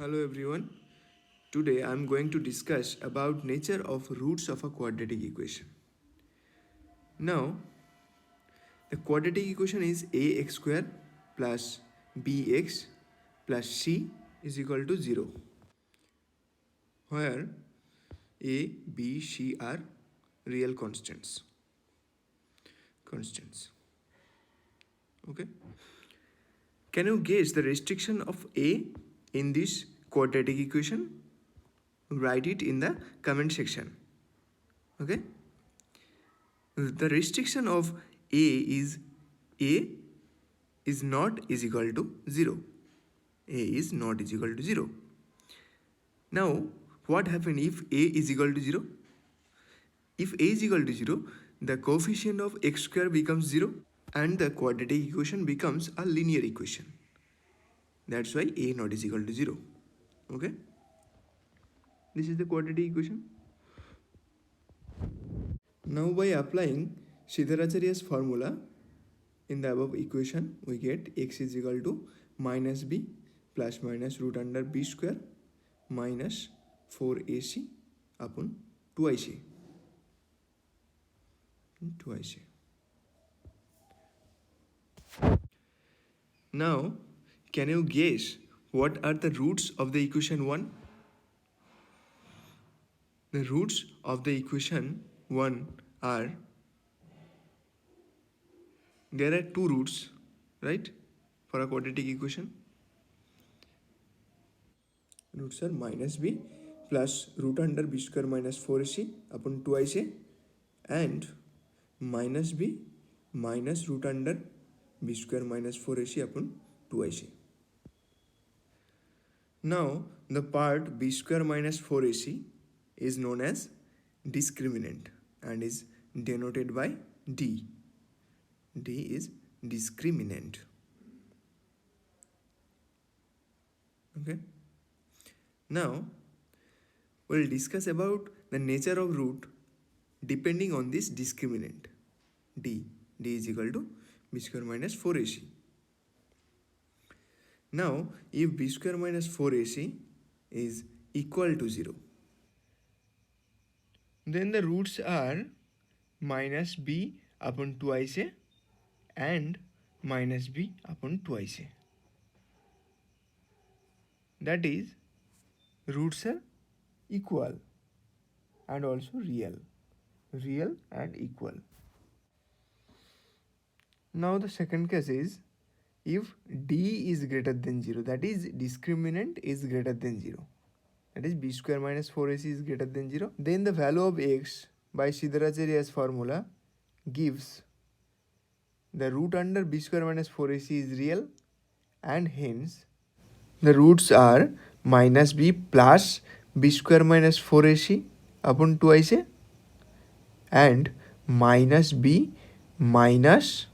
Hello everyone. Today I am going to discuss about nature of roots of a quadratic equation. Now, the quadratic equation is ax square plus bx plus c is equal to 0, where a, b, c are real constants. Okay. Can you guess the restriction of a in this quadratic equation? Write it in the comment section. Okay. The restriction of a is not is equal to 0. A is not is equal to 0. Now, what happens if a is equal to 0? If a is equal to 0, the coefficient of x square becomes 0 and the quadratic equation becomes a linear equation. That's why a not is equal to 0. Okay? This is the quadratic equation. Now, by applying Siddharacharya's formula, in the above equation, we get x is equal to minus b plus minus root under b square minus 4ac upon 2ic. Now, can you guess what are the roots of the equation 1? The roots of the equation 1 are, there are two roots, right, for a quadratic equation. Roots are minus b plus root under b square minus 4ac upon 2ic and minus b minus root under b square minus 4ac upon 2ic. Now, the part b square minus 4ac is known as discriminant and is denoted by d. D is discriminant. Okay. Now, we'll discuss about the nature of root depending on this discriminant d. D is equal to b square minus 4ac. Now, if b square minus 4ac is equal to 0, then the roots are minus b upon 2ic and minus b upon 2ic. That is, roots are equal and also real. Real and equal. Now the second case is if d is greater than 0, that is discriminant is greater than 0, that is b square minus 4ac is greater than 0, then the value of x by Siddharacharya's formula gives the root under b square minus 4ac is real and hence the roots are minus b plus b square minus 4ac upon 2ic and minus b minus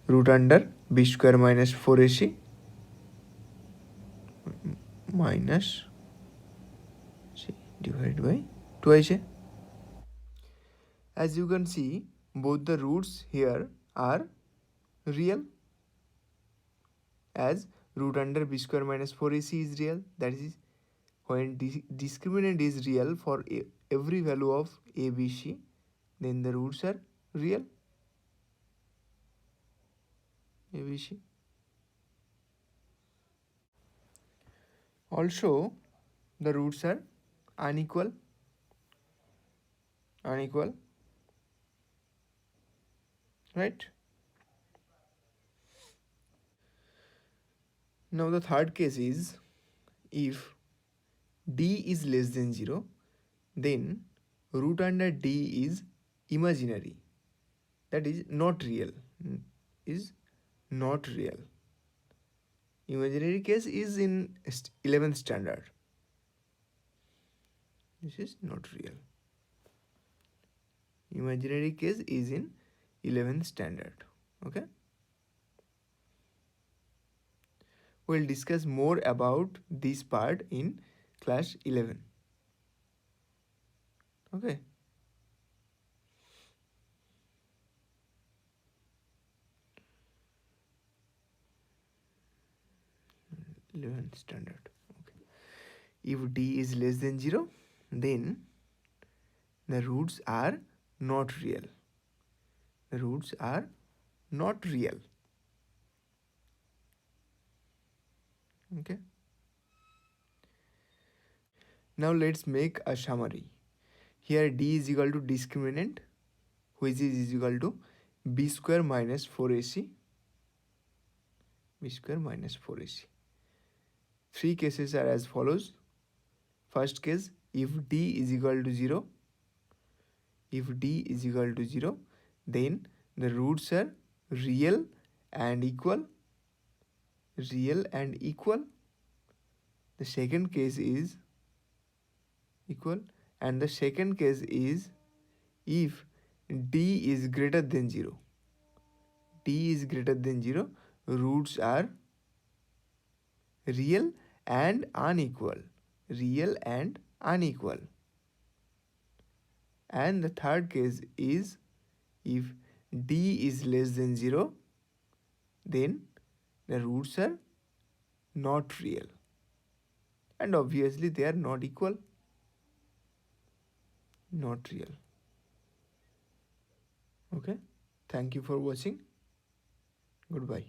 root under b square minus 4ac minus c divided by 2ic. As you can see, both the roots here are real, as root under b square minus 4ac is real. That is, when discriminant is real for every value of a, b, c, then the roots are real. A, b, c. Also, the roots are unequal. Right? Now the third case is if d is less than 0, then root under d is imaginary, that is not real, is not real. Imaginary case is in 11th standard. This is not real. Imaginary case is in 11th standard. Okay. We'll discuss more about this part in class 11. Okay. 11th standard. Okay. If d is less than 0, then the roots are not real. The roots are not real. Okay. Now let's make a summary. Here d is equal to discriminant, which is equal to b square minus 4ac. B square minus 4ac. Three cases are as follows. First case, if d is equal to 0, then the roots are real and equal. Real and equal. The second case is equal, and the second case is if d is greater than 0. D is greater than 0, roots are real and unequal. Real and unequal. And the third case is if d is less than 0, then the roots are not real. And obviously they are not equal. Not real. Okay. Thank you for watching. Goodbye.